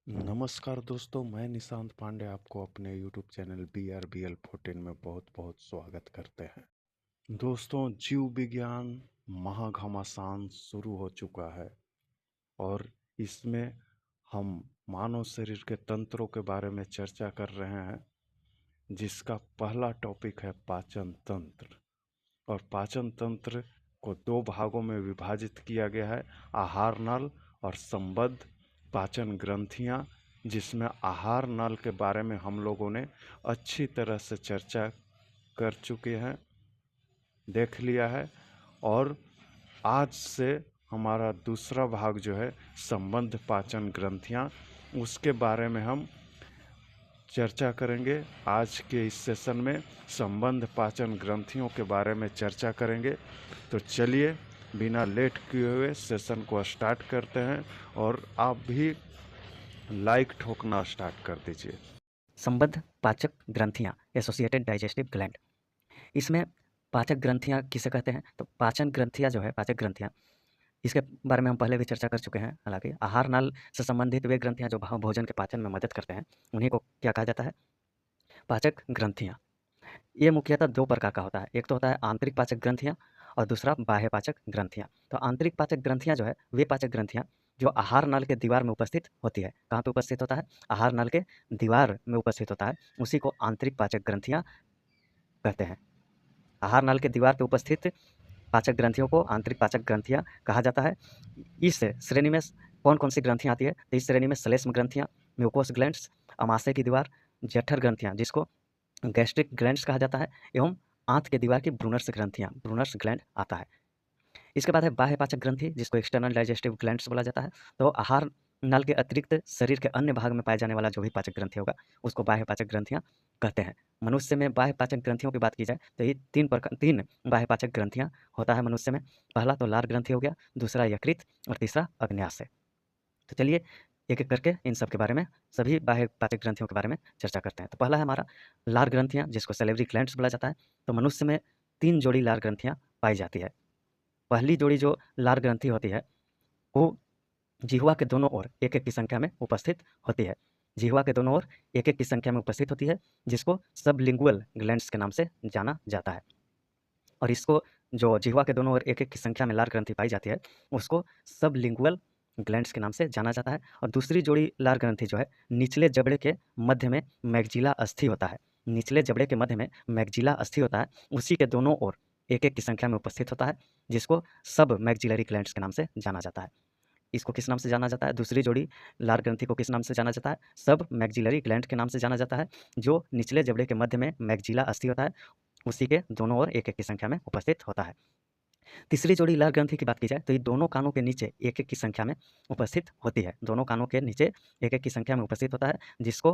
नमस्कार दोस्तों, मैं निशांत पांडे आपको अपने YouTube चैनल BRBL14 में बहुत बहुत स्वागत करते हैं। दोस्तों, जीव विज्ञान महाघमासान शुरू हो चुका है और इसमें हम मानव शरीर के तंत्रों के बारे में चर्चा कर रहे हैं, जिसका पहला टॉपिक है पाचन तंत्र। और पाचन तंत्र को दो भागों में विभाजित किया गया है, आहार नल और संबद्ध पाचन ग्रंथियां, जिसमें आहार नल के बारे में हम लोगों ने अच्छी तरह से चर्चा कर चुके हैं, देख लिया है। और आज से हमारा दूसरा भाग जो है संबद्ध पाचन ग्रंथियां, उसके बारे में हम चर्चा करेंगे। आज के इस सेशन में संबद्ध पाचन ग्रंथियों के बारे में चर्चा करेंगे। तो चलिए बिना लेट किए हुए सेशन को स्टार्ट करते हैं और आप भी लाइक ठोकना स्टार्ट कर दीजिए। संबद्ध पाचक ग्रंथियाँ, एसोसिएटेड डाइजेस्टिव ग्लैंड। इसमें पाचक ग्रंथियाँ किसे कहते हैं? तो पाचन ग्रंथियाँ जो है, पाचक ग्रंथियाँ, इसके बारे में हम पहले भी चर्चा कर चुके हैं। हालांकि आहार नाल से संबंधित वे ग्रंथियाँ जो भोजन के पाचन में मदद करते हैं, उन्हीं को क्या कहा जाता है? पाचक ग्रंथियाँ। ये मुख्यतः दो प्रकार का होता है। एक तो होता है आंतरिक पाचक ग्रंथियाँ और दूसरा बाह्य पाचक ग्रंथियाँ। तो आंतरिक पाचक ग्रंथियाँ जो है, वे पाचक ग्रंथियाँ जो आहार नाल के दीवार में उपस्थित होती है। कहाँ पे उपस्थित होता है? आहार नाल के दीवार में उपस्थित होता है, उसी को आंतरिक पाचक ग्रंथियाँ कहते हैं। आहार नाल के दीवार पे उपस्थित पाचक ग्रंथियों को आंतरिक पाचक ग्रंथियाँ कहा जाता है। इस श्रेणी में कौन-कौन सी ग्रंथियाँ आती है? तो इस श्रेणी में श्लेष्म ग्रंथियाँ, म्यूकोस ग्लैंड्स, अमाशय की दीवार, जठर ग्रंथियाँ जिसको गैस्ट्रिक ग्लैंड्स कहा जाता है, एवं आंत के दीवार की ब्रूनर्स ग्रंथियाँ, ब्रूनर्स ग्लैंड आता है। इसके बाद है बाह्य पाचक ग्रंथि, जिसको एक्सटर्नल डाइजेस्टिव ग्लैंड्स बोला जाता है। तो आहार नल के अतिरिक्त शरीर के अन्य भाग में पाए जाने वाला जो भी पाचक ग्रंथि होगा, उसको बाह्य पाचक ग्रंथियाँ कहते हैं। मनुष्य में बाह्य पाचक ग्रंथियों की बात की जाए तो ये तीन बाह्य पाचक ग्रंथियाँ होता है मनुष्य में। पहला तो लार ग्रंथि हो गया, दूसरा यकृत और तीसरा अग्न्याशय। तो चलिए एक-एक करके इन सब के बारे में, सभी बाह्य पाचक ग्रंथियों के बारे में चर्चा करते हैं। तो पहला है हमारा लार ग्रंथियाँ, जिसको सैलिवरी ग्लैंड्स बोला जाता है। तो मनुष्य में 3 जोड़ी लार ग्रंथियाँ पाई जाती है। पहली जोड़ी जो लार ग्रंथि होती है, वो जिह्वा के दोनों ओर एक-एक की संख्या में उपस्थित होती है। जिह्वा के दोनों ओर एक-एक की संख्या में उपस्थित होती है, जिसको सबलिंगुअल ग्लैंड्स के नाम से जाना जाता है। और इसको जो जिह्वा के दोनों ओर एक-एक की संख्या में लार ग्रंथि पाई जाती है, उसको सबलिंगुअल ग्लैंड्स के नाम से जाना जाता है। और दूसरी जोड़ी लार ग्रंथि जो है, निचले जबड़े के मध्य में मैग्जिला अस्थि होता है। निचले जबड़े के मध्य में मैग्जिला अस्थि होता है, उसी के दोनों ओर एक-एक की संख्या में उपस्थित होता है, जिसको सब मैग्जिलरी ग्लैंड्स के नाम से जाना जाता है। इसको किस नाम से जाना जाता है? दूसरी जोड़ी लार ग्रंथि को किस नाम से जाना जाता है? सब मैग्जिलरी ग्लैंड के नाम से जाना जाता है, जो निचले जबड़े के मध्य में मैग्जिला अस्थि होता है, उसी के दोनों ओर एक-एक की संख्या में उपस्थित होता है। तीसरी जोड़ी लार ग्रंथि की बात की जाए तो ये दोनों कानों के नीचे एक-एक की संख्या में उपस्थित होती है। दोनों कानों के नीचे एक-एक की संख्या में उपस्थित होता है, जिसको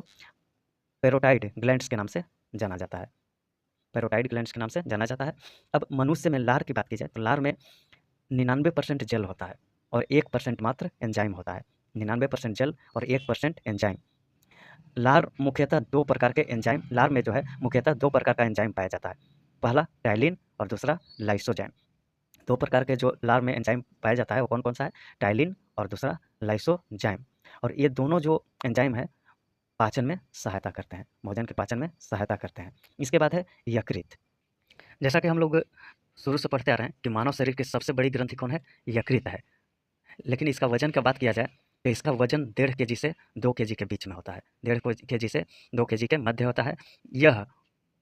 पैरोटाइड ग्लैंड्स के नाम से जाना जाता है। पैरोटाइड ग्लैंड्स के नाम से जाना जाता है। अब मनुष्य में लार की बात की जाए तो लार में 99% जल होता है और 1% मात्र एंजाइम होता है। 99% जल और 1% एंजाइम। लार मुख्यतः 2 प्रकार के एंजाइम, लार में जो है मुख्यतः 2 प्रकार का एंजाइम पाया जाता है। पहला टाइलिन और दूसरा लाइसोजाइम। 2 प्रकार के जो लार में एंजाइम पाया जाता है, वो कौन-कौन सा है? टाइलिन और दूसरा लाइसोजाइम। और ये दोनों जो एंजाइम है, पाचन में सहायता करते हैं, भोजन के पाचन में सहायता करते हैं। इसके बाद है यकृत। जैसा कि हम लोग शुरू से पढ़ते आ रहे हैं कि मानव शरीर की सबसे बड़ी ग्रंथि कौन है? यकृत है। लेकिन इसका वजन का बात किया जाए तो इसका वजन 1.5 केजी से 2 केजी के बीच में होता है। 1.5 केजी से 2 केजी के मध्य होता है। यह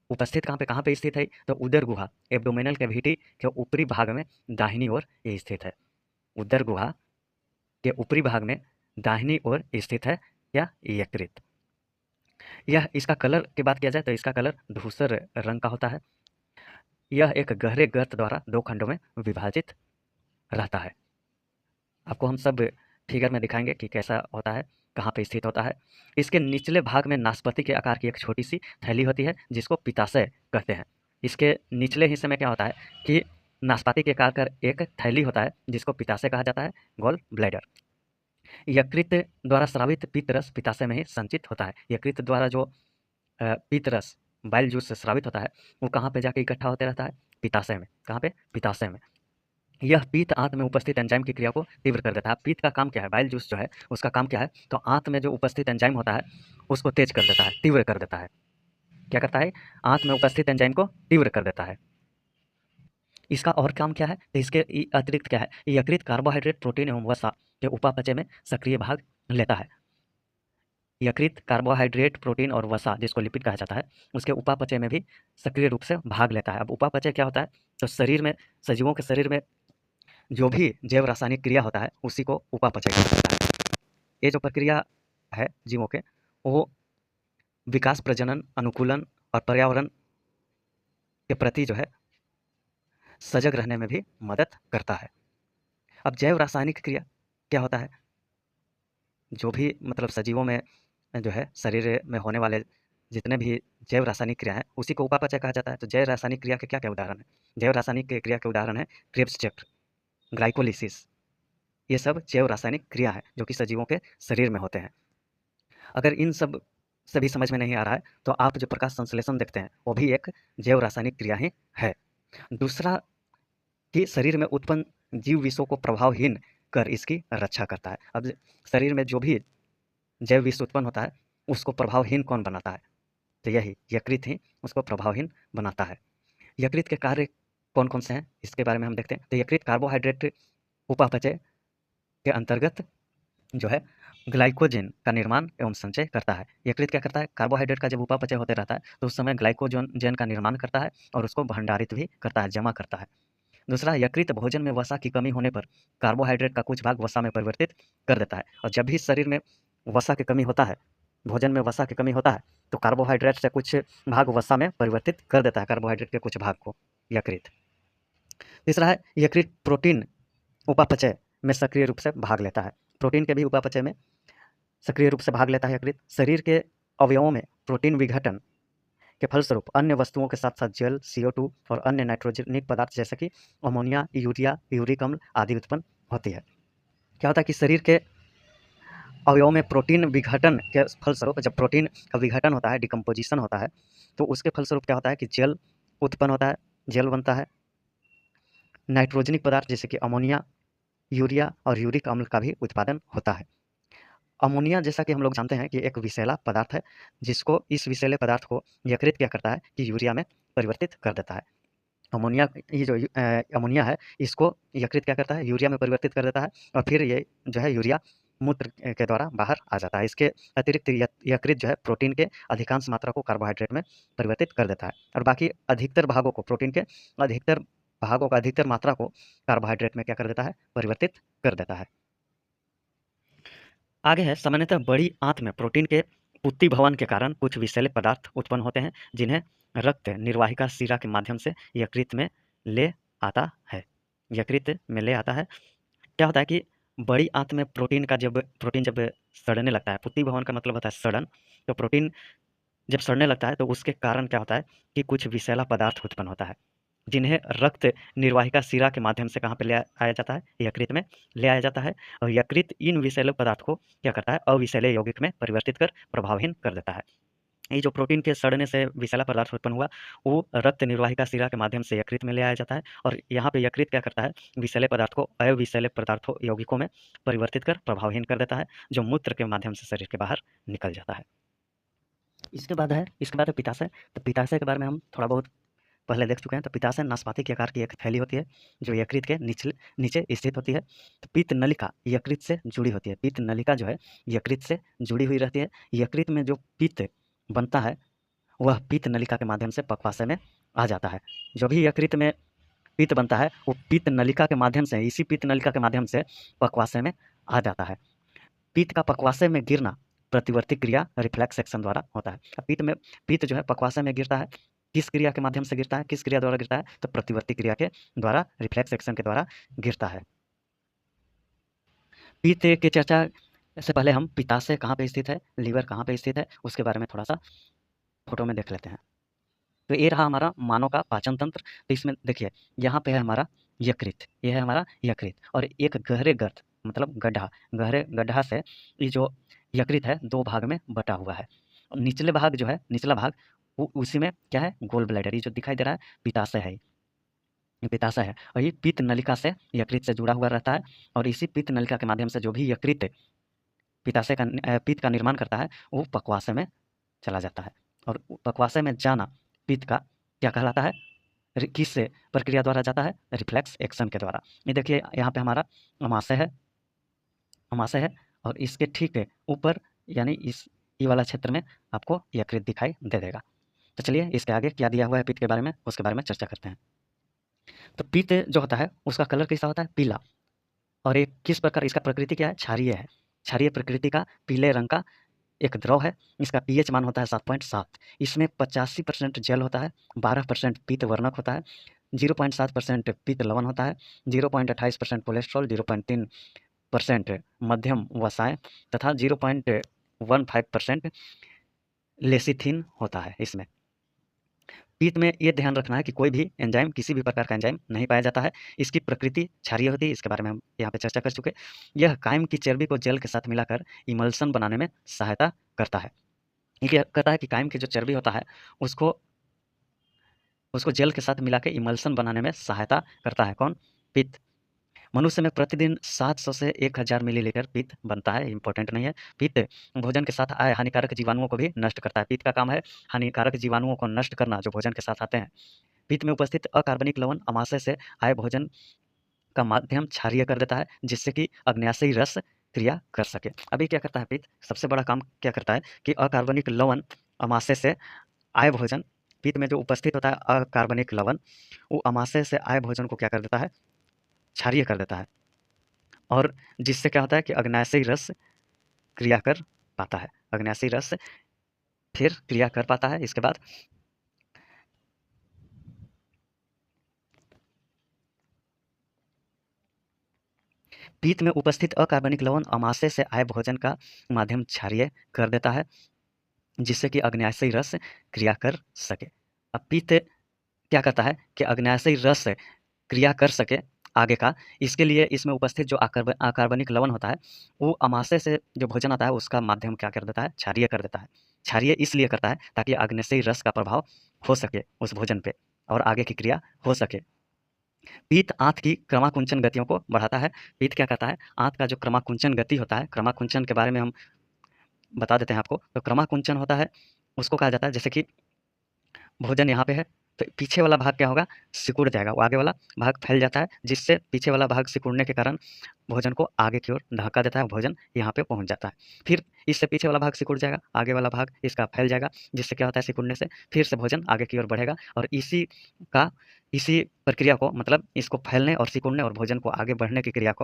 उपस्थित कहाँ पे स्थित है? तो उदर गुहा, एब्डोमिनल कैविटी के ऊपरी भाग में दाहिनी ओर ये स्थित है। उदर गुहा के ऊपरी भाग में दाहिनी ओर स्थित है क्या? यकृत। यह इसका कलर की बात किया जाए तो इसका कलर धूसर रंग का होता है। यह एक गहरे गर्त द्वारा 2 खंडों में विभाजित रहता है। आपको हम सब फिगर में दिखाएंगे कि कैसा होता है, कहाँ पे स्थित होता है। इसके निचले भाग में नाशपाती के आकार की एक छोटी सी थैली होती है, जिसको पित्ताशय कहते हैं। इसके निचले हिस्से में क्या होता है कि नाशपाती के आकार का एक थैली होता है, जिसको पित्ताशय कहा जाता है, गॉल ब्लैडर। यकृत द्वारा स्रावित पित्तरस पित्ताशय में ही संचित होता है। यकृत द्वारा जो पित्तरस, बाइल जूस से स्रावित होता है, वो कहाँ पे जाके इकट्ठा होते रहता है? पित्ताशय में। कहाँ पे? पित्ताशय में। यह पीत आंत में उपस्थित एंजाइम की क्रिया को तीव्र कर देता है। पीत का काम क्या है, बाइल जूस जो है उसका काम क्या है, तो आंत में जो उपस्थित एंजाइम होता है उसको तेज कर देता है, तीव्र कर देता है। क्या करता है, आंत में उपस्थित एंजाइम को तीव्र कर देता है। इसका और काम क्या है, तो इसके अतिरिक्त क्या है, यकृत कार्बोहाइड्रेट, प्रोटीन एवं वसा के उपापचय में सक्रिय भाग लेता है। यकृत कार्बोहाइड्रेट, प्रोटीन और वसा, जिसको लिपिड कहा जाता है, उसके उपापचय में भी सक्रिय रूप से भाग लेता है। अब उपापचय क्या होता है, तो शरीर में, सजीवों के शरीर में जो भी जैव रासायनिक क्रिया होता है उसी को उपापचय कहा जाता है। ये जो प्रक्रिया है जीवों के, वो विकास, प्रजनन, अनुकूलन और पर्यावरण के प्रति जो है सजग रहने में भी मदद करता है। अब जैव रासायनिक क्रिया क्या होता है, जो भी मतलब सजीवों में जो है शरीर में होने वाले जितने भी जैव रासायनिक क्रिया है उसी को उपापचय कहा जाता है। तो जैव रासायनिक क्रिया के क्या क्या उदाहरण है, जैव रासायनिक क्रिया के उदाहरण है क्रेब्स चक्र, ग्लाइकोलिसिस, ये सब जैव रासायनिक क्रिया है जो कि सजीवों के शरीर में होते हैं। अगर इन सब सभी समझ में नहीं आ रहा है तो आप जो प्रकाश संश्लेषण देखते हैं वो भी एक जैव रासायनिक क्रिया ही है। दूसरा कि शरीर में उत्पन्न जीव विषों को प्रभावहीन कर इसकी रक्षा करता है। अब शरीर में जो भी जैव विष उत्पन्न होता है उसको प्रभावहीन कौन बनाता है, तो यही यकृत ही उसको प्रभावहीन बनाता है। यकृत के कार्य कौन कौन से हैं इसके बारे में हम देखते हैं। तो यकृत कार्बोहाइड्रेट उपापचय के अंतर्गत जो है ग्लाइकोजन का निर्माण एवं संचय करता है। यकृत क्या करता है, कार्बोहाइड्रेट का जब उपापचय होते रहता है तो उस समय ग्लाइकोजन का निर्माण करता है और उसको भंडारित भी करता है, जमा करता है। दूसरा, यकृत भोजन में वसा की कमी होने पर कार्बोहाइड्रेट का कुछ भाग वसा में परिवर्तित कर देता है। और जब भी शरीर में वसा की कमी होता है, भोजन में वसा की कमी होता है, तो कार्बोहाइड्रेट से कुछ भाग वसा में परिवर्तित कर देता है, कार्बोहाइड्रेट के कुछ भाग को यकृत। तीसरा है, यकृत प्रोटीन उपापचय में सक्रिय रूप से भाग लेता है। प्रोटीन के भी उपापचय में सक्रिय रूप से भाग लेता है यकृत। शरीर के अवयवों में प्रोटीन विघटन के फलस्वरूप अन्य वस्तुओं के साथ साथ जल, CO2 और अन्य नाइट्रोजनिक पदार्थ जैसे कि अमोनिया, यूरिया, यूरिक अम्ल आदि उत्पन्न होती है। क्या होता है कि शरीर के अवयवों में प्रोटीन विघटन के फलस्वरूप, जब प्रोटीन का विघटन होता है, डिकम्पोजिशन होता है, तो उसके फलस्वरूप क्या होता है कि जल उत्पन्न होता है, जल बनता है। नाइट्रोजनिक पदार्थ जैसे कि अमोनिया, यूरिया और यूरिक अम्ल का भी उत्पादन होता है। अमोनिया, जैसा कि हम लोग जानते हैं कि एक विषैला पदार्थ है, जिसको, इस विषैले पदार्थ को यकृत क्या करता है कि यूरिया में परिवर्तित कर देता है। अमोनिया, ये जो अमोनिया है इसको यकृत क्या करता है, यूरिया में परिवर्तित कर देता है और फिर ये जो है यूरिया मूत्र के द्वारा बाहर आ जाता है। इसके अतिरिक्त यकृत जो है प्रोटीन के अधिकांश मात्रा को कार्बोहाइड्रेट में परिवर्तित कर देता है और बाकी अधिकतर भागों को, प्रोटीन के अधिकतर भागों का अधिकतर मात्रा को कार्बोहाइड्रेट में क्या कर देता है, परिवर्तित कर देता है। आगे है, सामान्यतः बड़ी आंत में प्रोटीन के पुत्ती भवन के कारण कुछ विषैले पदार्थ उत्पन्न होते हैं जिन्हें रक्त निर्वाहिका शिरा के माध्यम से यकृत में ले आता है, यकृत में ले आता है। क्या होता है कि बड़ी आंत में प्रोटीन जब सड़ने लगता है, पुत्ती भवन का मतलब होता है सड़न, तो प्रोटीन जब सड़ने लगता है तो उसके कारण क्या होता है कि कुछ विषैला पदार्थ उत्पन्न होता है जिन्हें रक्त निर्वाहिका शिरा के माध्यम से कहाँ पे ले आया जाता है, यकृत में ले आया जाता है। और यकृत इन विषैले पदार्थ को क्या करता है, अविषैले यौगिक में परिवर्तित कर प्रभावहीन कर देता है। ये जो प्रोटीन के सड़ने से विषैला पदार्थ उत्पन्न हुआ वो रक्त निर्वाहिका शिरा के माध्यम से यकृत में ले आया जाता है और यहाँ पे यकृत क्या करता है, विषैले पदार्थ को अविषैले पदार्थों यौगिकों में परिवर्तित कर प्रभावहीन कर देता है, जो मूत्र के माध्यम से शरीर के बाहर निकल जाता है। इसके बाद है पित्ताशय। तो पित्ताशय के बारे में हम थोड़ा बहुत पहले देख चुके हैं। तो पित्ताशय नाशपाती के आकार की एक थैली होती है जो यकृत के नीचे स्थित होती है। तो पित्त नलिका यकृत से जुड़ी होती है, पित्त नलिका जो है यकृत से जुड़ी हुई रहती है। यकृत में जो पित्त बनता है वह पित्त नलिका के माध्यम से पक्वाशय में आ जाता है। जो भी यकृत में पित्त बनता है वो पित्त नलिका के माध्यम से, इसी पित्त नलिका के माध्यम से पक्वाशय में आ जाता है। पित्त का पक्वाशय में गिरना प्रतिवर्ती क्रिया रिफ्लेक्स एक्शन द्वारा होता है। पित्त जो है पक्वाशय में गिरता है, किस क्रिया के माध्यम से गिरता है, किस क्रिया द्वारा गिरता है, तो प्रतिवर्ती क्रिया के द्वारा, रिफ्लेक्स एक्शन के द्वारा गिरता है। पित्त की चर्चा से पहले हम पित्ताशय कहाँ पे स्थित है, लीवर कहाँ पे स्थित है, उसके बारे में थोड़ा सा फोटो में देख लेते हैं। तो ये रहा हमारा मानव का पाचन तंत्र। तो इसमें देखिए यहाँ पे है हमारा यकृत, ये है हमारा यकृत और एक गहरे गर्त मतलब गड्ढा, गहरे गड्ढा से ये जो यकृत है दो भाग में बटा हुआ है। निचले भाग जो है, निचला भाग वो उसी में क्या है, गोल ब्लैडर, ये जो दिखाई दे रहा है पित्ताशय है। पित्ताशय है और ये पित्त नलिका से यकृत से जुड़ा हुआ रहता है और इसी पित्त नलिका के माध्यम से जो भी यकृत पित्ताशय का पित्त का निर्माण करता है वो पक्वाशय में चला जाता है और पक्वाशय में जाना पित्त का क्या कहलाता है, किस प्रक्रिया द्वारा जाता है, रिफ्लेक्स एक्शन के द्वारा। ये देखिए यहाँ पे हमारा अमाशय है और इसके ठीक ऊपर यानी इस ये वाला क्षेत्र में आपको यकृत दिखाई दे देगा। तो चलिए इसके आगे क्या दिया हुआ है पित्त के बारे में, उसके बारे में चर्चा करते हैं। तो पित्त जो होता है उसका कलर कैसा होता है, पीला। और ये किस प्रकार, इसका प्रकृति क्या है, क्षारीय है। क्षारीय प्रकृति का पीले रंग का एक द्रव है। इसका पीएच मान होता है 7.7। इसमें 85% जल होता है, 12% पीत वर्णक होता है, 0.7% पीत लवण होता है, 0.28% कोलेस्ट्रॉल, 0.3% मध्यम वसाएं तथा 0.15% लेसिथिन होता है। इसमें पित्त में ये ध्यान रखना है कि कोई भी एंजाइम, किसी भी प्रकार का एंजाइम नहीं पाया जाता है। इसकी प्रकृति क्षारीय होती है, इसके बारे में हम यहाँ पे चर्चा कर चुके। यह कायम की चर्बी को जल के साथ मिलाकर इमल्सन बनाने में सहायता करता है। ये क्या करता है कि कायम की जो चर्बी होता है उसको जल के साथ मिला के इमल्सन बनाने में सहायता करता है। कौन, पित्त। मनुष्य में प्रतिदिन 700 से 1000 मिलीलीटर पित्त बनता है, इंपॉर्टेंट नहीं है। पित्त भोजन के साथ आए हानिकारक जीवाणुओं को भी नष्ट करता है। पित्त का काम है हानिकारक जीवाणुओं को नष्ट करना जो भोजन के साथ आते हैं। पित्त में उपस्थित अकार्बनिक लवण अमाशय से आए भोजन का माध्यम क्षारीय कर देता है जिससे कि अग्न्याशयी रस क्रिया कर सके। अभी क्या करता है पित्त, सबसे बड़ा काम क्या करता है कि अकार्बनिक लवण अमाशय से आए भोजन, पित्त में जो उपस्थित होता है अकार्बनिक लवण, वो अमाशय से आए भोजन को क्या कर देता है, क्षारीय कर देता है और जिससे क्या होता है कि अग्न्याशयी रस क्रिया कर पाता है। अग्न्याशयी रस फिर क्रिया कर पाता है। इसके बाद पित्त में उपस्थित अकार्बनिक लवण अमाशय से आए भोजन का माध्यम क्षारीय कर देता है जिससे कि अग्न्याशयी रस क्रिया कर सके। अब पित्त क्या करता है कि अग्न्याशयी रस क्रिया कर सके आगे का, इसके लिए इसमें उपस्थित जो अकार्बनिक लवण होता है वो अमाशय से जो भोजन आता है उसका माध्यम क्या कर देता है, क्षारीय कर देता है। क्षारीय इसलिए करता है ताकि अग्न्याशयी रस का प्रभाव हो सके उस भोजन पे और आगे की क्रिया हो सके। पित्त आंत की क्रमाकुंचन गतियों को बढ़ाता है। पित्त क्या करता है, आंत का जो क्रमाकुंचन गति होता है, क्रमाकुंचन के बारे में हम बता देते हैं आपको। तो क्रमाकुंचन होता है, उसको कहा जाता है जैसे कि भोजन यहाँ पे है तो पीछे वाला भाग क्या होगा, सिकुड़ जाएगा, वो आगे वाला भाग फैल जाता है जिससे पीछे वाला भाग सिकुड़ने के कारण भोजन को आगे की ओर धक्का देता है, भोजन यहाँ पे पहुँच जाता है। फिर इससे पीछे वाला भाग सिकुड़ जाएगा, आगे वाला भाग इसका फैल जाएगा जिससे क्या होता है, सिकुड़ने से फिर से भोजन आगे की ओर बढ़ेगा और इसी प्रक्रिया को, मतलब इसको फैलने और सिकुड़ने और भोजन को आगे बढ़ने की क्रिया को